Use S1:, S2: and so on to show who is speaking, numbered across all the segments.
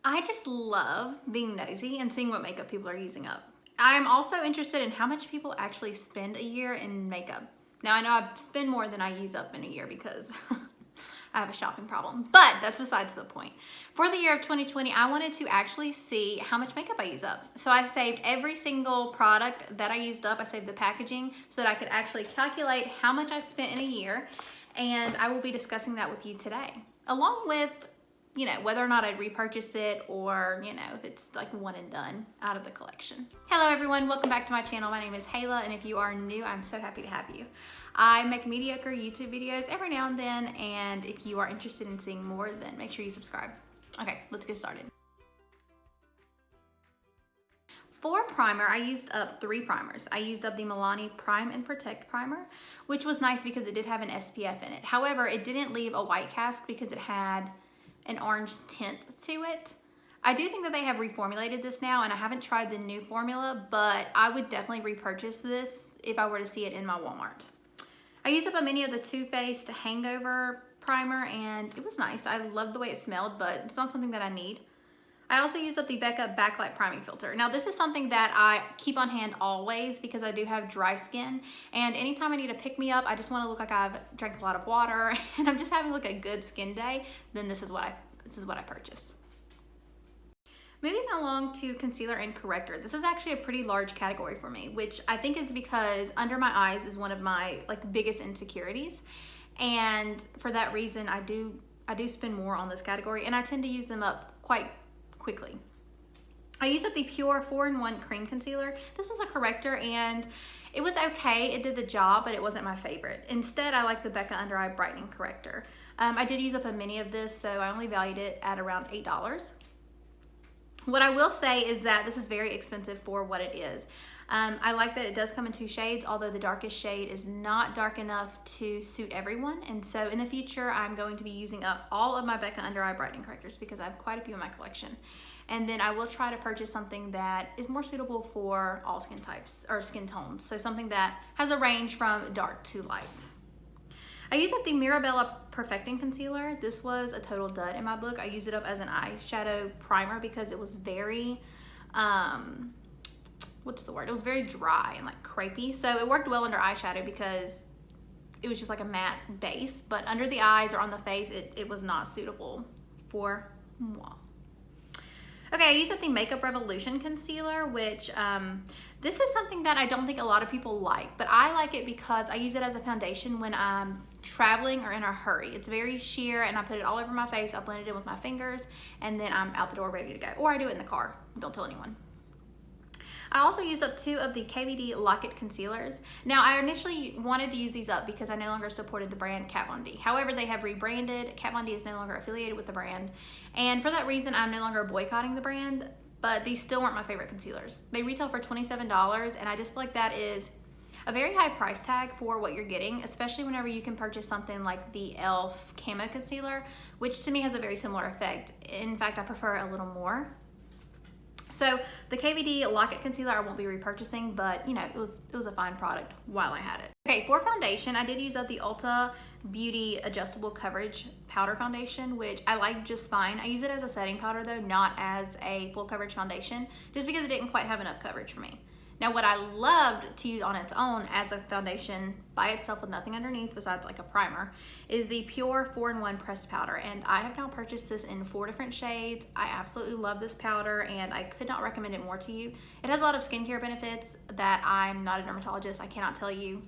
S1: I just love being nosy and seeing what makeup people are using up. I'm also interested in how much people actually spend a year in makeup. Now I know I spend more than I use up in a year because I have a shopping problem, but that's besides the point. For the year of 2020, I wanted to actually see how much makeup I use up. So I saved every single product that I used up. I saved the packaging so that I could actually calculate how much I spent in a year. And I will be discussing that with you today, along with whether or not I'd repurchase it or, if it's like one and done out of the collection. Hello everyone, welcome back to my channel. My name is Hala, and if you are new, I'm so happy to have you. I make mediocre YouTube videos every now and then, and if you are interested in seeing more, then make sure you subscribe. Okay, let's get started. For primer, I used up 3 primers. I used up the Milani Prime and Protect primer, which was nice because it did have an SPF in it. However, it didn't leave a white cast because it had an orange tint to it. I do think that they have reformulated this now, and I haven't tried the new formula, but I would definitely repurchase this if I were to see it in my Walmart. I used up a mini of the Too Faced Hangover primer, and it was nice. I loved the way it smelled, but it's not something that I need. I also used up the Becca Backlight Priming Filter. Now this is something that I keep on hand always because I do have dry skin, and anytime I need to pick me up, I just want to look like I've drank a lot of water and I'm just having like a good skin day, then this is what I purchase. Moving along to concealer and corrector. This is actually a pretty large category for me, which I think is because under my eyes is one of my biggest insecurities, and for that reason I do spend more on this category, and I tend to use them up quite quickly. I used up the Pure 4-in-1 Cream Concealer. This was a corrector and it was okay. It did the job, but it wasn't my favorite. Instead, I like the Becca Under Eye Brightening Corrector. I did use up a mini of this, so I only valued it at around $8. What I will say is that this is very expensive for what it is. I like that it does come in 2 shades, although the darkest shade is not dark enough to suit everyone. And so in the future, I'm going to be using up all of my Becca Under Eye Brightening Correctors because I have quite a few in my collection. And then I will try to purchase something that is more suitable for all skin types or skin tones. So something that has a range from dark to light. I used up the Mirabella Perfecting Concealer. This was a total dud in my book. I used it up as an eyeshadow primer because it was very, what's the word? It was very dry and crepey. So it worked well under eyeshadow because it was just like a matte base, but under the eyes or on the face, it was not suitable for moi. Okay, I used up the Makeup Revolution Concealer, which this is something that I don't think a lot of people like, but I like it because I use it as a foundation when I'm traveling or in a hurry. It's very sheer and I put it all over my face. I blend it in with my fingers and then I'm out the door ready to go. Or I do it in the car. Don't tell anyone. I also used up 2 of the KVD Lock-It Concealers. Now, I initially wanted to use these up because I no longer supported the brand Kat Von D. However, they have rebranded. Kat Von D is no longer affiliated with the brand. And for that reason, I'm no longer boycotting the brand, but these still weren't my favorite concealers. They retail for $27, and I just feel like that is a very high price tag for what you're getting, especially whenever you can purchase something like the e.l.f. Camo Concealer, which to me has a very similar effect. In fact, I prefer it a little more. So the KVD Lock-It Concealer I won't be repurchasing, but it was a fine product while I had it. Okay, for foundation, I did use up the Ulta Beauty Adjustable Coverage Powder Foundation, which I like just fine. I use it as a setting powder though, not as a full coverage foundation, just because it didn't quite have enough coverage for me. Now what I loved to use on its own as a foundation by itself with nothing underneath besides a primer is the Pure 4-in-1 Pressed Powder, and I have now purchased this in 4 different shades. I absolutely love this powder and I could not recommend it more to you. It has a lot of skincare benefits that I'm not a dermatologist. I cannot tell you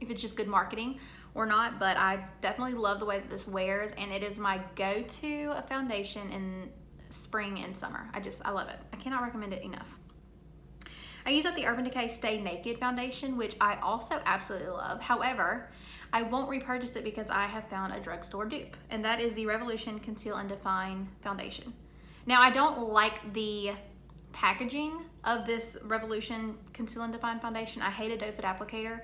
S1: if it's just good marketing or not, but I definitely love the way that this wears, and it is my go-to foundation in spring and summer. I love it. I cannot recommend it enough. I use up the Urban Decay Stay Naked Foundation, which I also absolutely love. However, I won't repurchase it because I have found a drugstore dupe, and that is the Revolution Conceal and Define Foundation. Now, I don't like the packaging of this Revolution Conceal and Define Foundation. I hate a doe foot applicator,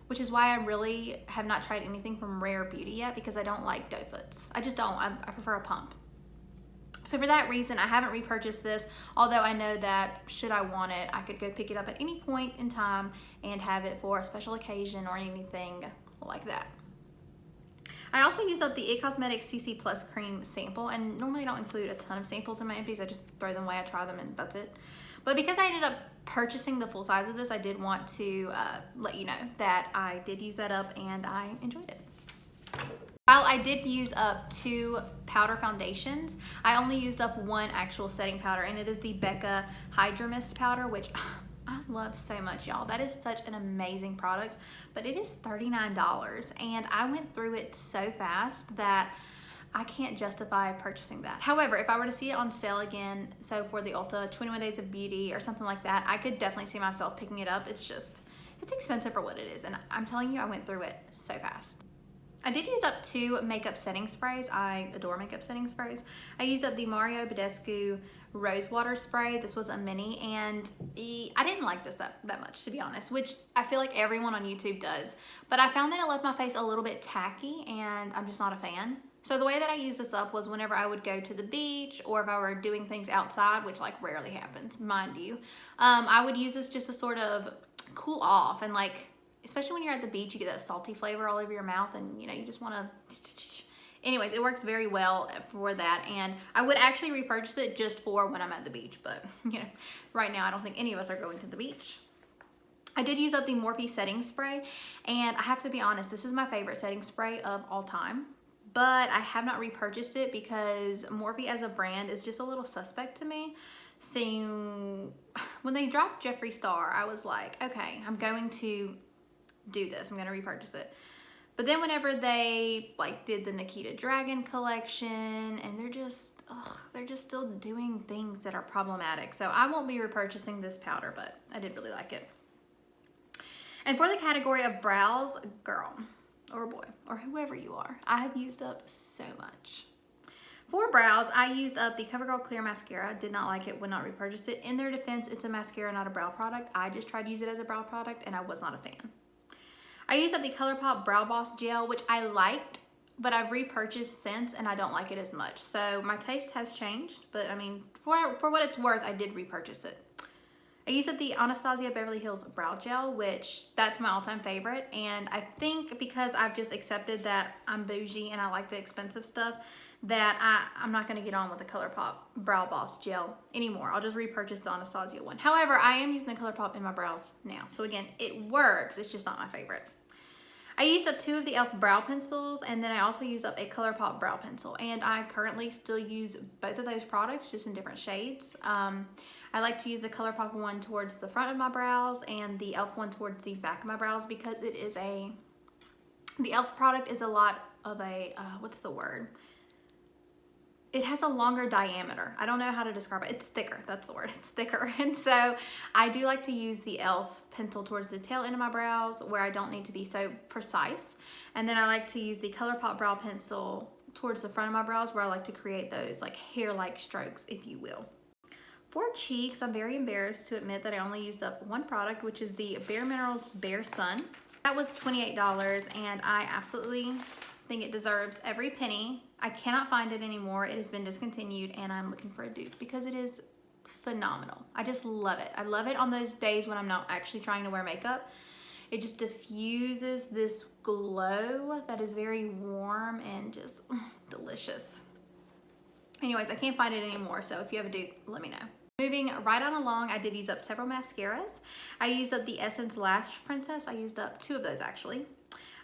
S1: which is why I really have not tried anything from Rare Beauty yet, because I don't like doe foots. I just don't. I prefer a pump. So for that reason, I haven't repurchased this, although I know that should I want it, I could go pick it up at any point in time and have it for a special occasion or anything like that. I also used up the It Cosmetics CC Plus Cream sample, and normally I don't include a ton of samples in my empties. I just throw them away, I try them, and that's it. But because I ended up purchasing the full size of this, I did want to let you know that I did use that up and I enjoyed it. While I did use up 2 powder foundations, I only used up 1 actual setting powder, and it is the Becca Hydra Mist powder, which I love so much, y'all. That is such an amazing product, but it is $39, and I went through it so fast that I can't justify purchasing that. However, if I were to see it on sale again, so for the Ulta 21 Days of Beauty or something like that, I could definitely see myself picking it up. It's just, it's expensive for what it is, and I'm telling you, I went through it so fast. I did use up 2 makeup setting sprays. I adore makeup setting sprays. I used up the Mario Badescu Rose Water Spray. This was a mini, and I didn't like this that much, to be honest, which I feel like everyone on YouTube does. But I found that it left my face a little bit tacky, and I'm just not a fan. So the way that I used this up was whenever I would go to the beach, or if I were doing things outside, which like rarely happens, mind you, I would use this just to sort of cool off, and like, especially when you're at the beach, you get that salty flavor all over your mouth, and you know, you just want to. Anyways, it works very well for that, and I would actually repurchase it just for when I'm at the beach, but you know, right now I don't think any of us are going to the beach. I did use up the Morphe setting spray, and I have to be honest, this is my favorite setting spray of all time, but I have not repurchased it because Morphe as a brand is just a little suspect to me. So when they dropped Jeffree Star, I was like, okay, I'm going to do this. I'm gonna repurchase it. But then whenever they like did the Nikita Dragon collection, and they're just still doing things that are problematic. So I won't be repurchasing this powder, but I did really like it. And for the category of brows, girl or boy or whoever you are, I have used up so much. For brows, I used up the CoverGirl Clear Mascara. Did not like it, would not repurchase it. In their defense, it's a mascara, not a brow product. I just tried to use it as a brow product, and I was not a fan. I used up the ColourPop Brow Boss Gel, which I liked, but I've repurchased since, and I don't like it as much. So my taste has changed, but I mean, for what it's worth, I did repurchase it. I used up the Anastasia Beverly Hills Brow Gel, which that's my all-time favorite, and I think because I've just accepted that I'm bougie and I like the expensive stuff, that I'm not going to get on with the ColourPop Brow Boss Gel anymore. I'll just repurchase the Anastasia one. However, I am using the ColourPop in my brows now, so again, it works. It's just not my favorite. I used up 2 of the e.l.f. brow pencils, and then I also used up a ColourPop brow pencil, and I currently still use both of those products, just in different shades. I like to use the ColourPop one towards the front of my brows and the e.l.f. one towards the back of my brows, because it is the e.l.f. product is a lot of a, what's the word? It has a longer diameter. I don't know how to describe it. It's thicker, that's the word, it's thicker. And so I do like to use the e.l.f. pencil towards the tail end of my brows where I don't need to be so precise. And then I like to use the ColourPop brow pencil towards the front of my brows where I like to create those like hair-like strokes, if you will. For cheeks, I'm very embarrassed to admit that I only used up 1 product, which is the Bare Minerals Bare Sun. That was $28, and I absolutely think it deserves every penny. I cannot find it anymore. It has been discontinued, and I'm looking for a dupe because it is phenomenal. I just love it. I love it on those days when I'm not actually trying to wear makeup. It just diffuses this glow that is very warm and just delicious. Anyways, I can't find it anymore, so if you have a dupe, let me know. Moving right on along, I did use up several mascaras. I used up the Essence Lash Princess. I used up 2 of those actually.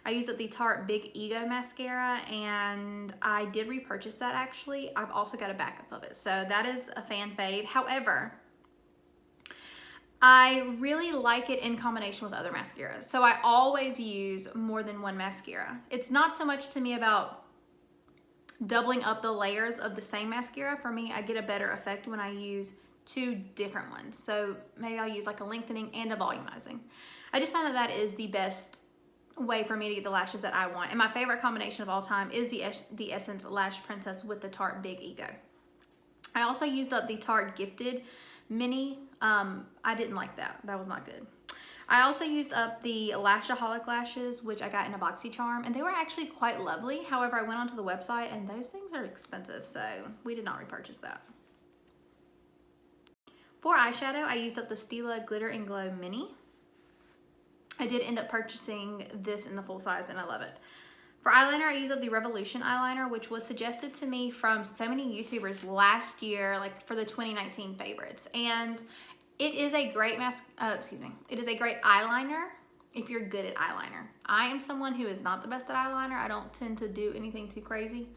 S1: I used up the Tarte Big Ego mascara, and I did repurchase that actually. I've also got a backup of it, so that is a fan fave. However, I really like it in combination with other mascaras. So I always use more than 1 mascara. It's not so much to me about doubling up the layers of the same mascara. For me, I get a better effect when I use 2 different ones. So maybe I'll use like a lengthening and a volumizing. I just find that that is the best way for me to get the lashes that I want. And my favorite combination of all time is the Essence Lash Princess with the Tarte Big Ego. I also used up the Tarte Gifted Mini. I didn't like that. That was not good. I also used up the Lashaholic lashes, which I got in a BoxyCharm, and they were actually quite lovely. However, I went onto the website, and those things are expensive, so we did not repurchase that. For eyeshadow, I used up the Stila Glitter and Glow Mini. I did end up purchasing this in the full size, and I love it. For eyeliner, I use up the Revolution eyeliner, which was suggested to me from so many YouTubers last year, like for the 2019 favorites. And it is a great it is a great eyeliner if you're good at eyeliner. I am someone who is not the best at eyeliner. I don't tend to do anything too crazy.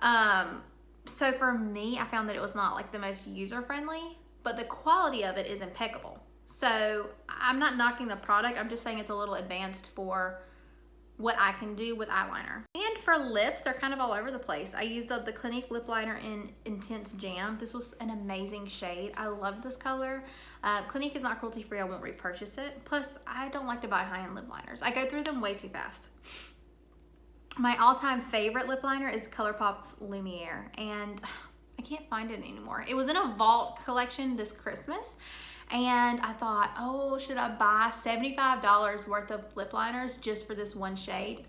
S1: So for me, I found that it was not like the most user-friendly, but the quality of it is impeccable. So I'm not knocking the product. I'm just saying it's a little advanced for what I can do with eyeliner. And for lips, they're kind of all over the place. I used up the Clinique lip liner in Intense Jam. This was an amazing shade. I love this color. Clinique is not cruelty free. I won't repurchase it. Plus, I don't like to buy high-end lip liners. I go through them way too fast. My all-time favorite lip liner is ColourPop's Lumiere, and I can't find it anymore. It was in a Vault collection this Christmas, and I thought, oh, should I buy $75 worth of lip liners just for this one shade?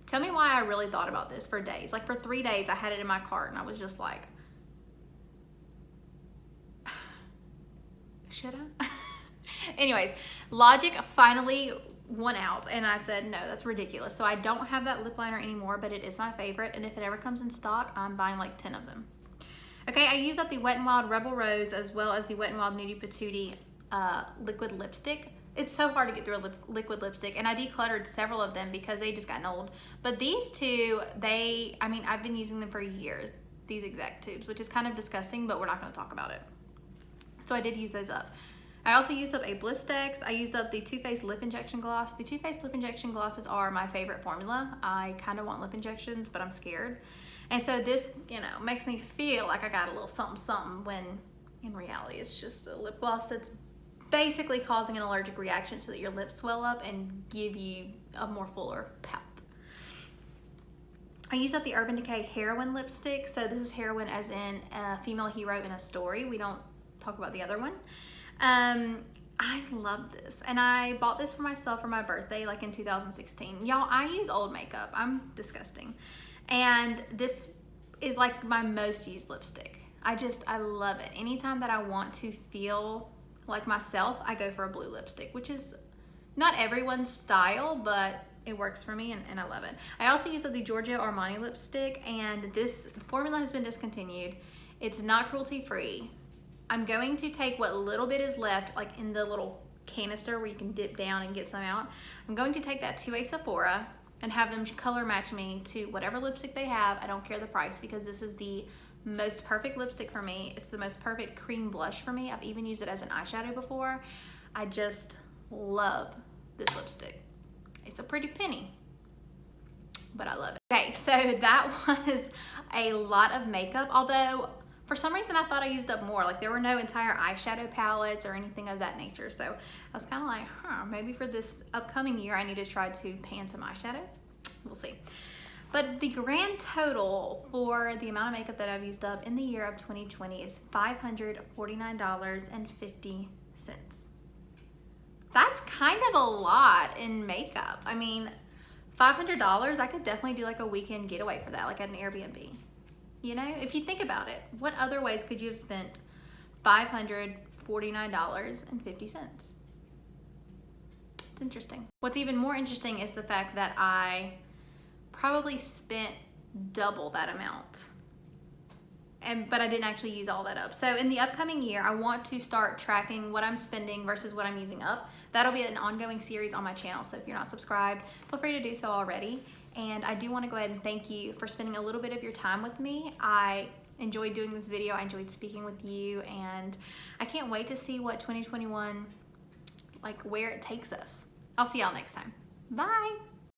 S1: Tell me why I really thought about this for days. Like for 3 days, I had it in my cart, and I was just like, should I? Anyways, logic finally won out, and I said, no, that's ridiculous. So I don't have that lip liner anymore, but it is my favorite, and if it ever comes in stock, I'm buying like 10 of them. Okay, I used up the Wet n Wild Rebel Rose as well as the Wet n Wild Nudie Patootie liquid lipstick. It's so hard to get through a liquid lipstick, and I decluttered several of them because they just gotten old. But these two, I've been using them for years, these exact tubes, which is kind of disgusting, but we're not going to talk about it. So I did use those up. I also used up a Blistex. I used up the Too Faced Lip Injection Gloss. The Too Faced Lip Injection Glosses are my favorite formula. I kind of want lip injections, but I'm scared. And so this, makes me feel like I got a little something something when in reality it's just a lip gloss that's basically causing an allergic reaction so that your lips swell up and give you a more fuller pout. I used up the Urban Decay Heroine lipstick. So this is heroine as in a female hero in a story. We don't talk about the other one. I love this, and I bought this for myself for my birthday like in 2016. Y'all, I use old makeup. I'm disgusting. And this is like my most used lipstick. I love it. Anytime that I want to feel like myself, I go for a blue lipstick, which is not everyone's style, but it works for me, and I love it. I also use the Giorgio Armani lipstick, and this formula has been discontinued. It's not cruelty free. I'm going to take what little bit is left, like in the little canister where you can dip down and get some out. I'm going to take that to a Sephora and have them color match me to whatever lipstick they have. I don't care the price, because this is the most perfect lipstick for me. It's the most perfect cream blush for me. I've even used it as an eyeshadow before. I just love this lipstick. It's a pretty penny, but I love it. Okay, so that was a lot of makeup, although for some reason I thought I used up more. Like there were no entire eyeshadow palettes or anything of that nature. So I was kind of like, maybe for this upcoming year I need to try to pan some eyeshadows. We'll see. But the grand total for the amount of makeup that I've used up in the year of 2020 is $549.50. That's kind of a lot in makeup. I mean, $500, I could definitely do like a weekend getaway for that, like at an Airbnb. If you think about it, what other ways could you have spent $549.50? It's interesting. What's even more interesting is the fact that I probably spent double that amount, but I didn't actually use all that up. So in the upcoming year, I want to start tracking what I'm spending versus what I'm using up. That'll be an ongoing series on my channel. So if you're not subscribed, feel free to do so already. And I do want to go ahead and thank you for spending a little bit of your time with me. I enjoyed doing this video. I enjoyed speaking with you, and I can't wait to see what 2021, where it takes us. I'll see y'all next time. Bye.